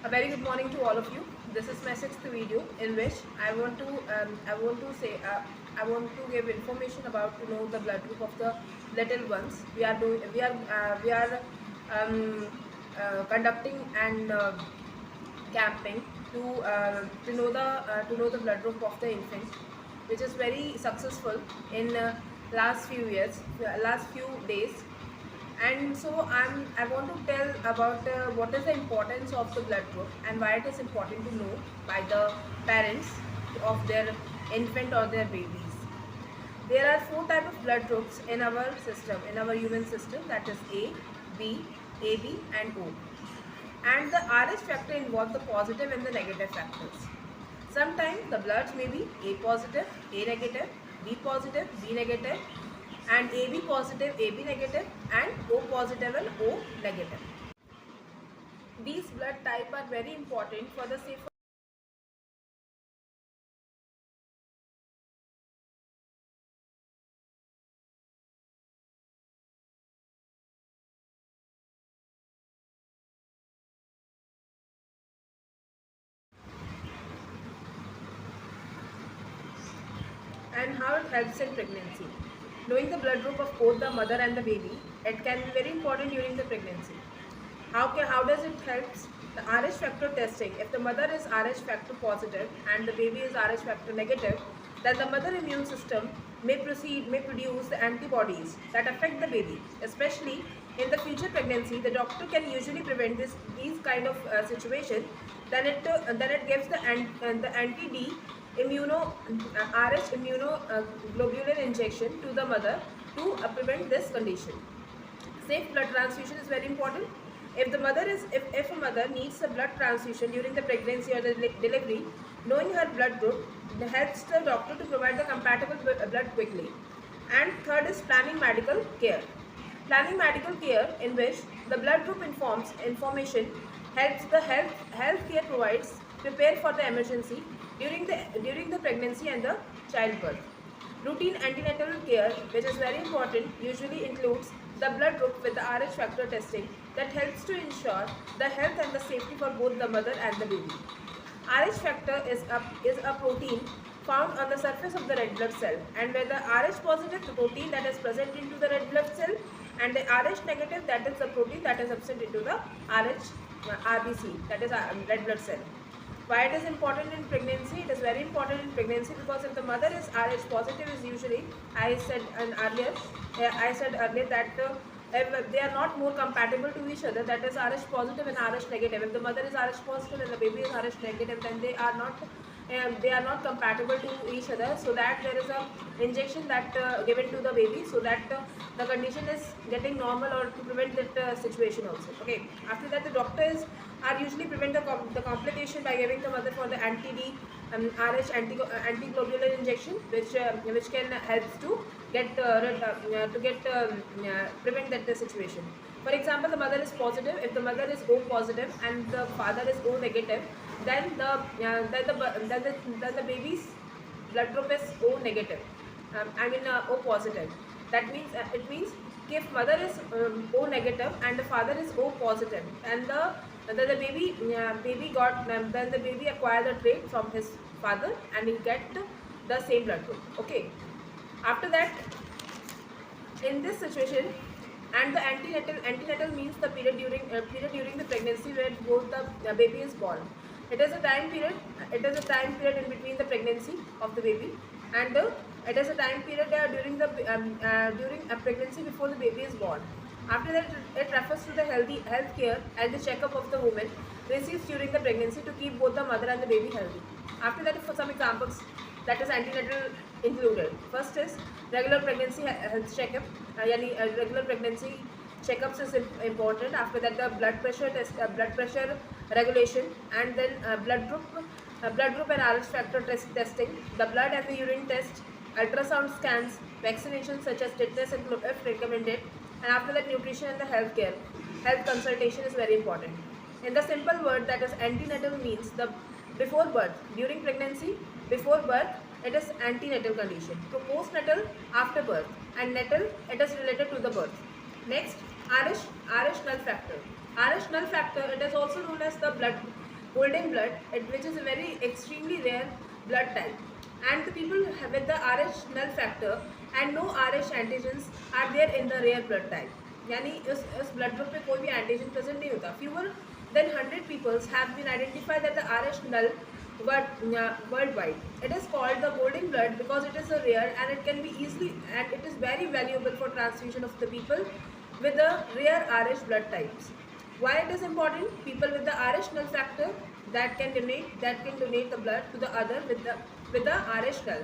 A very good morning to all of you. This is my sixth video in which I want to give information about the blood group of the little ones. We are conducting and camping to know the blood group of the infant, which is very successful in last few days. And so I want to tell about what is the importance of the blood group and why it is important to know by the parents of their infant or their babies. There are four types of blood groups in our system, in our human system, that is A, B, AB and O. And the RH factor involves the positive and the negative factors. Sometimes the bloods may be A positive, A negative, B positive, B negative, and AB positive, AB negative, and O positive and O negative. These blood type are very important for the safer. And how it helps in pregnancy. Knowing the blood group of both the mother and the baby, it can be very important during the pregnancy. How does it help? The RH factor testing. If the mother is RH factor positive and the baby is RH factor negative, then the mother immune system may produce the antibodies that affect the baby. Especially in the future pregnancy, the doctor can usually prevent these kind of situation. Then it gives the anti-D RH immunoglobulin injection to the mother to prevent this condition. Safe blood transfusion is very important. If a mother needs a blood transfusion during the pregnancy or the delivery, knowing her blood group helps the doctor to provide the compatible blood quickly. And third is planning medical care. Planning medical care, in which the blood group information helps the healthcare provides prepare for the emergency during the pregnancy and the childbirth. Routine antenatal care, which is very important, usually includes the blood group with the RH factor testing that helps to ensure the health and the safety for both the mother and the baby. RH factor is a protein found on the surface of the red blood cell, and where the RH positive, the protein that is present into the red blood cell, and the RH negative, that is the protein that is absent into the RBC, that is red blood cell. Why it is important in pregnancy? It is very important in pregnancy because if the mother is RH positive, is usually, I said earlier that if they are not more compatible to each other, that is RH positive and RH negative. If the mother is RH positive and the baby is RH negative, then they are not compatible to each other. So that there is a injection that given to the baby, so that the condition is getting normal, or to prevent that situation also. Okay. After that, the doctors are usually prevent the complication by giving the mother for the anti-D RH anti-globulin injection, which can help to prevent that situation. For example, the mother is positive. If the mother is O positive and the father is O negative, then the baby's blood group is O negative. O positive. That means it means if mother is O negative and the father is O positive, and the baby acquire the trait from his father and he get the same blood group. Okay. After that, in this situation, and the antenatal means the period during the pregnancy where both the baby is born. It is a time period in between the pregnancy of the baby, and it is a time period during a pregnancy before the baby is born. After that, it refers to the health care and the checkup of the woman receives during the pregnancy to keep both the mother and the baby healthy. After that, for some examples, that is antenatal included. First is regular pregnancy health checkup. Regular pregnancy checkups is important. After that, the blood pressure regulation, and then blood group and RH factor testing, the blood and the urine test, ultrasound scans, vaccinations such as tetanus and if recommended, and after that, nutrition and the health consultation is very important. In the simple word, that is antenatal means the before birth, during pregnancy, before birth, it is antenatal condition. So postnatal, after birth, and natal, it is related to the birth. Next, RH null factor. RH null factor, it is also known as the golden blood, which is a very extremely rare blood type. And the people with the RH null factor and no RH antigens are there in the rare blood type. यानी इस blood group पे कोई भी antigen present नहीं होता. Fewer than 100 people have been identified that the RH null worldwide. It is called the golden blood because it is a rare and it can be easily and it is very valuable for transfusion of the people with the rare RH blood types. Why it is important? People with the RH null factor that can donate the blood to the other with the RH null.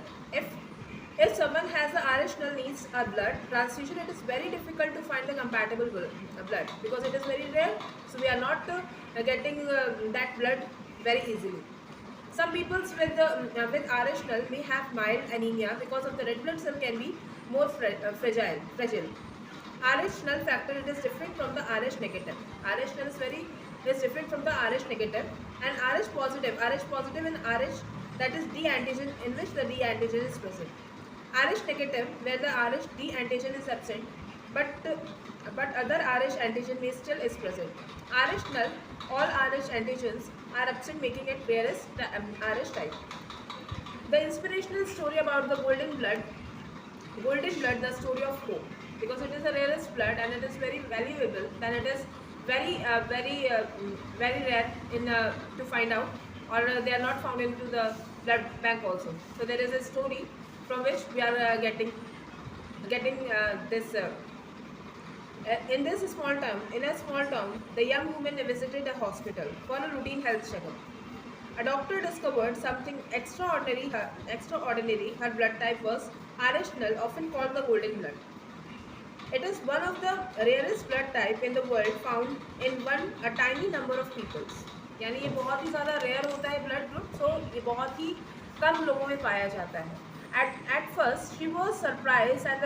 If someone has the RH null needs a blood transfusion, it is very difficult to find the compatible blood because it is very rare. So we are not getting that blood very easily. Some people with RH null may have mild anemia because of the red blood cell can be more fragile. RH null factor, it is different from the RH negative. RH null is different from the RH negative, and RH positive and RH, that is D antigen, in which the D antigen is present. RH negative, where the RH D antigen is absent, but other RH antigen may still is present. RH null, all RH antigens are absent, making it rarest RH type. The inspirational story about the golden blood, the story of hope, because it is the rarest blood and it is very valuable, then it is very rare in to find out, or they are not found into the blood bank also. So there is a story from which we are getting this. In a small town, the young woman visited a hospital for a routine health checkup. A doctor discovered something extraordinary. Her blood type was RH null, often called the golden blood. It is one of the rarest blood type in the world, found in a tiny number of people. यानी ये बहुत ही ज़्यादा rare होता है blood group, so ये बहुत ही कम लोगों में पाया जाता है. At first she was surprised and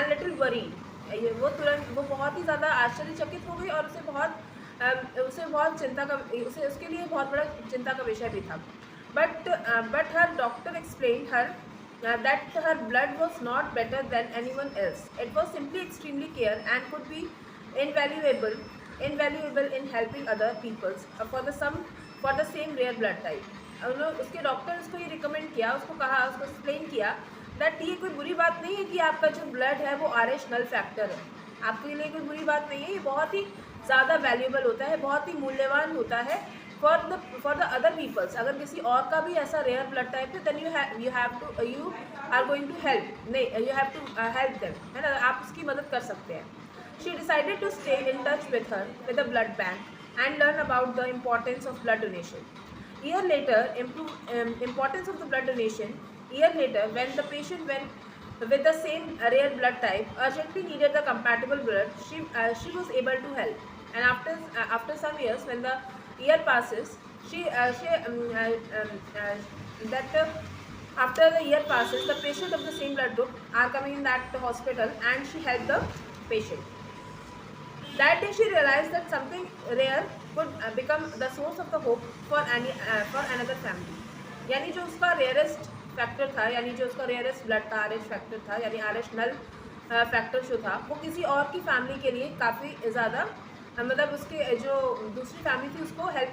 little worried. वो बहुत ही ज़्यादा आश्चर्यचकित हो गई और उसे बहुत चिंता का उसके लिए बहुत बड़ा चिंता का विषय भी था. But her doctor explained her that her blood was not better than anyone else. It was simply extremely care and could be invaluable in helping other people for the same rare blood type. उसके doctor उसको ये recommend किया, उसको explain किया that ये कोई बुरी बात नहीं है कि आपका जो ब्लड है वो RH null फैक्टर है. आपके लिए कोई बुरी बात नहीं है, ये बहुत ही ज़्यादा वैल्यूएबल होता है, बहुत ही मूल्यवान होता है फॉर द अदर पीपल्स. अगर किसी और का भी ऐसा रेयर ब्लड टाइप है, then you are going to help, नहीं you have to help them, है ना, आप उसकी मदद कर सकते हैं. She decided to stay in touch with the blood bank and learn about the importance of blood donation. Year later, importance of the blood donation. Year later, when the patient with the same rare blood type urgently needed the compatible blood, she was able to help. And after some years, when the year passes, after the year passes, the patient of the same blood group are coming in that hospital, and she helped the patient. That day she realized that something rare could become the source of the hope for another family. यानी जो उसका rarest factor था, यानी जो उसका rarest blood था, RH factor था, यानी RH null फैक्टर जो था, वो किसी और की फैमिली के लिए काफ़ी ज़्यादा मतलब उसके जो दूसरी फैमिली थी उसको हेल्प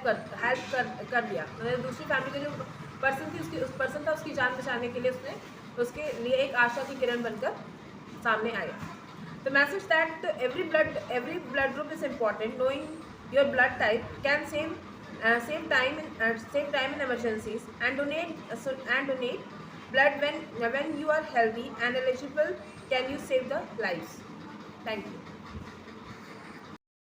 कर दिया. मतलब दूसरी फैमिली के जो पर्सन थी उस पर्सन था, उसकी जान बचाने के लिए उसके लिए एक आशा की किरण बनकर सामने आया. The message that every blood group is important. Knowing your blood type can save time in emergencies, and donate blood when you are healthy and eligible. Can you save the lives? Thank you.